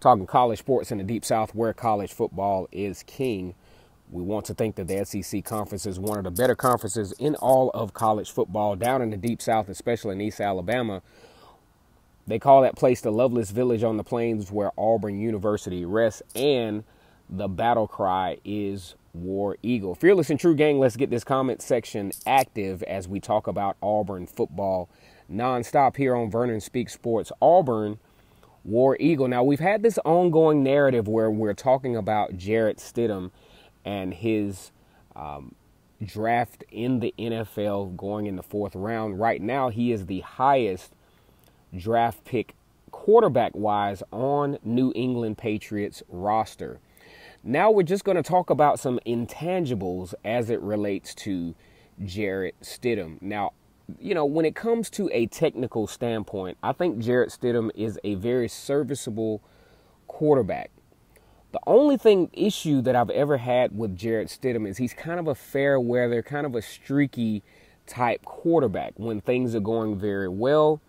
talking college sports in the Deep South where college football is king. We want to think that the SEC conference is one of the better conferences in all of college football down in the Deep South, especially in East Alabama. They call that place the Loveless Village on the plains where Auburn University rests, and the battle cry is War Eagle. Fearless and true gang, let's get this comment section active as we talk about Auburn football nonstop here on Vernon Speaks Sports. Auburn, War Eagle. Now, we've had this ongoing narrative where we're talking about Jarrett Stidham and his draft in the NFL going in the 4th round. Right now, he is the highest draft pick quarterback-wise on New England Patriots roster. Now we're just going to talk about some intangibles as it relates to Jarrett Stidham. Now, when it comes to a technical standpoint, I think Jarrett Stidham is a very serviceable quarterback. The only issue that I've ever had with Jarrett Stidham is he's kind of a fair weather, kind of a streaky type quarterback. When things are going very well,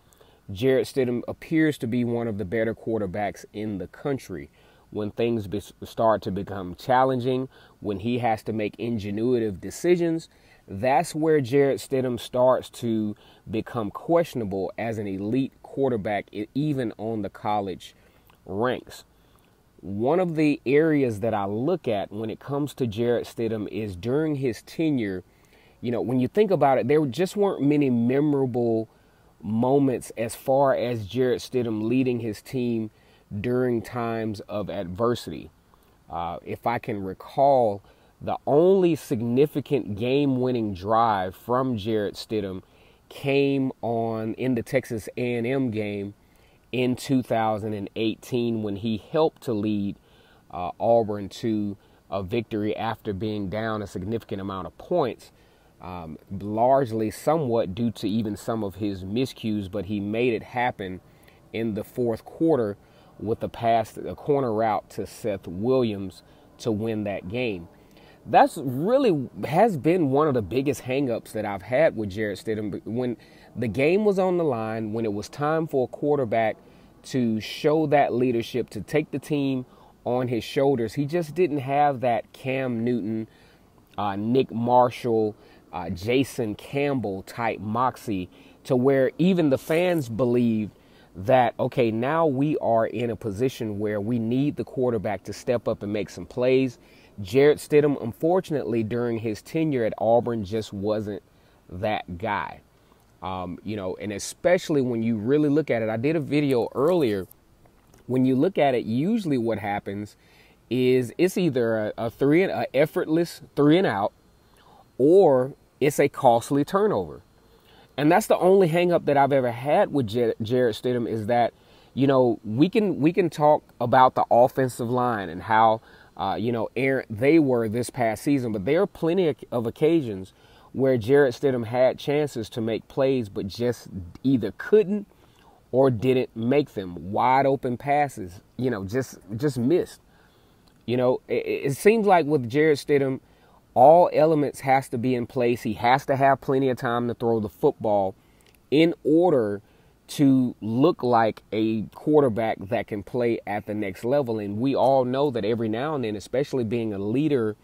Jarrett Stidham appears to be one of the better quarterbacks in the country. When things start to become challenging, when he has to make ingenuitive decisions, that's where Jarrett Stidham starts to become questionable as an elite quarterback, even on the college ranks. One of the areas that I look at when it comes to Jarrett Stidham is during his tenure. When you think about it, there just weren't many memorable moments as far as Jarrett Stidham leading his team during times of adversity. If I can recall, the only significant game-winning drive from Jarrett Stidham came in the Texas A&M game in 2018 when he helped to lead Auburn to a victory after being down a significant amount of points, largely somewhat due to even some of his miscues, but he made it happen in the 4th quarter with a corner route to Seth Williams to win that game. That's really has been one of the biggest hangups that I've had with Jarrett Stidham. When the game was on the line, when it was time for a quarterback to show that leadership, to take the team on his shoulders, he just didn't have that Cam Newton, Nick Marshall, Jason Campbell type moxie to where even the fans believed that, okay, now we are in a position where we need the quarterback to step up and make some plays. Jarrett Stidham, unfortunately, during his tenure at Auburn, just wasn't that guy. And especially when you really look at it, I did a video earlier. When you look at it, usually what happens is it's either an effortless 3 and out, or it's a costly turnover. And that's the only hang up that I've ever had with Jarrett Stidham is that, we can talk about the offensive line and how, errant they were this past season. But there are plenty of occasions where Jarrett Stidham had chances to make plays, but just either couldn't or didn't make them. Wide open passes, just missed. It seems like with Jarrett Stidham, all elements has to be in place. He has to have plenty of time to throw the football in order to look like a quarterback that can play at the next level. And we all know that every now and then, especially being a leader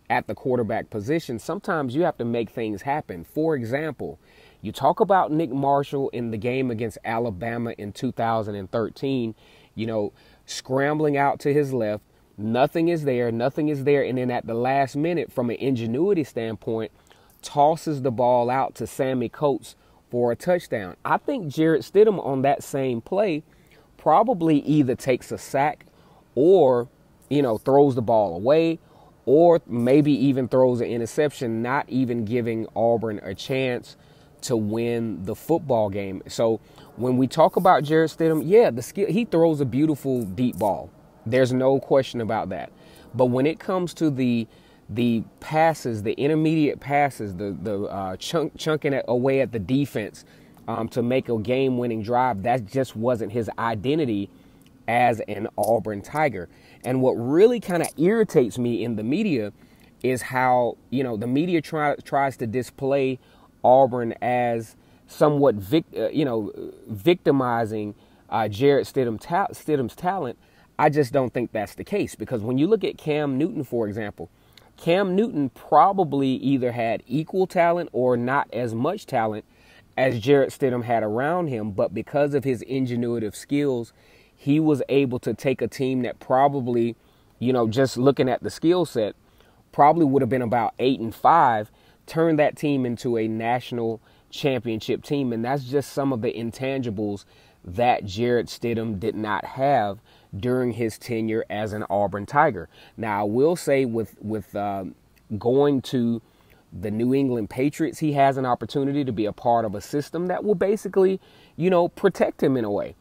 at the quarterback position, sometimes you have to make things happen. For example, you talk about Nick Marshall in the game against Alabama in 2013, scrambling out to his left. Nothing is there. And then at the last minute, from an ingenuity standpoint, tosses the ball out to Sammy Coates for a touchdown. I think Jarrett Stidham on that same play probably either takes a sack or, throws the ball away, or maybe even throws an interception, not even giving Auburn a chance to win the football game. So when we talk about Jarrett Stidham, the skill, he throws a beautiful deep ball. There's no question about that. But when it comes to the passes, the intermediate passes, the chunking it away at the defense to make a game-winning drive, that just wasn't his identity as an Auburn Tiger. And what really kind of irritates me in the media is how, the media tries to display Auburn as somewhat victimizing Jarrett Stidham's talent. I just don't think that's the case, because when you look at Cam Newton, for example, Cam Newton probably either had equal talent or not as much talent as Jarrett Stidham had around him. But because of his ingenuitive skills, he was able to take a team that probably, just looking at the skill set, probably would have been about 8-5, turn that team into a national championship team. And that's just some of the intangibles that Jarrett Stidham did not have during his tenure as an Auburn Tiger. Now, I will say with going to the New England Patriots, he has an opportunity to be a part of a system that will basically, protect him in a way.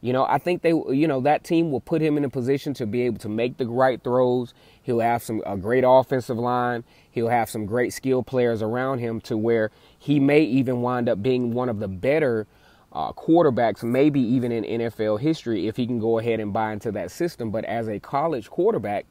I think that team will put him in a position to be able to make the right throws. He'll have a great offensive line. He'll have some great skill players around him, to where he may even wind up being one of the better quarterbacks, maybe even in NFL history, if he can go ahead and buy into that system. But as a college quarterback,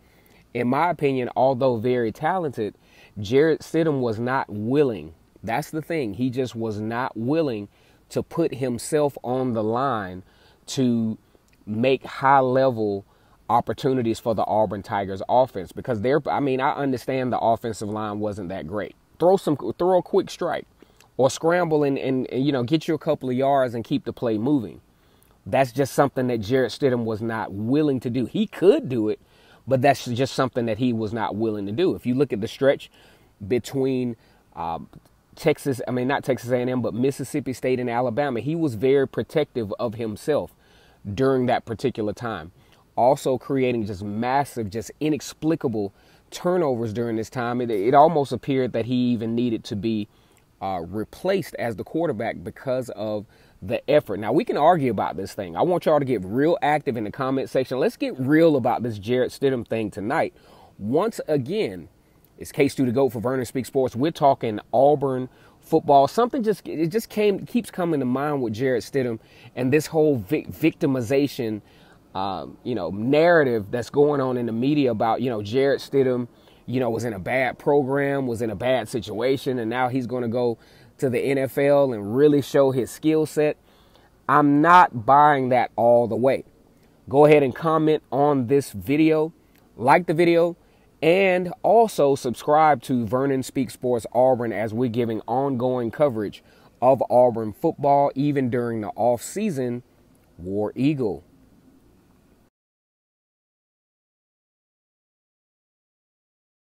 in my opinion, although very talented, Jarrett Stidham was not willing. That's the thing. He just was not willing to put himself on the line to make high-level opportunities for the Auburn Tigers offense, because I understand the offensive line wasn't that great. Throw a quick strike or scramble and get you a couple of yards and keep the play moving. That's just something that Jarrett Stidham was not willing to do. He could do it, but that's just something that he was not willing to do. If you look at the stretch between not Texas A&M, but Mississippi State and Alabama, he was very protective of himself during that particular time. Also creating just massive, just inexplicable turnovers during this time. It almost appeared that he even needed to be replaced as the quarterback because of the effort. Now, we can argue about this thing. I want y'all to get real active in the comment section. Let's get real about this Jarrett Stidham thing tonight. Once again, it's K-Stu the GOAT for Vernon Speaks Sports. We're talking Auburn football. Something keeps coming to mind with Jarrett Stidham and this whole victimization narrative that's going on in the media about, Jarrett Stidham, was in a bad program, was in a bad situation, and now he's going to go to the NFL and really show his skill set. I'm not buying that all the way. Go ahead and comment on this video, like the video, and also subscribe to Vernon Speaks Sports Auburn, as we're giving ongoing coverage of Auburn football, even during the off season. War Eagle.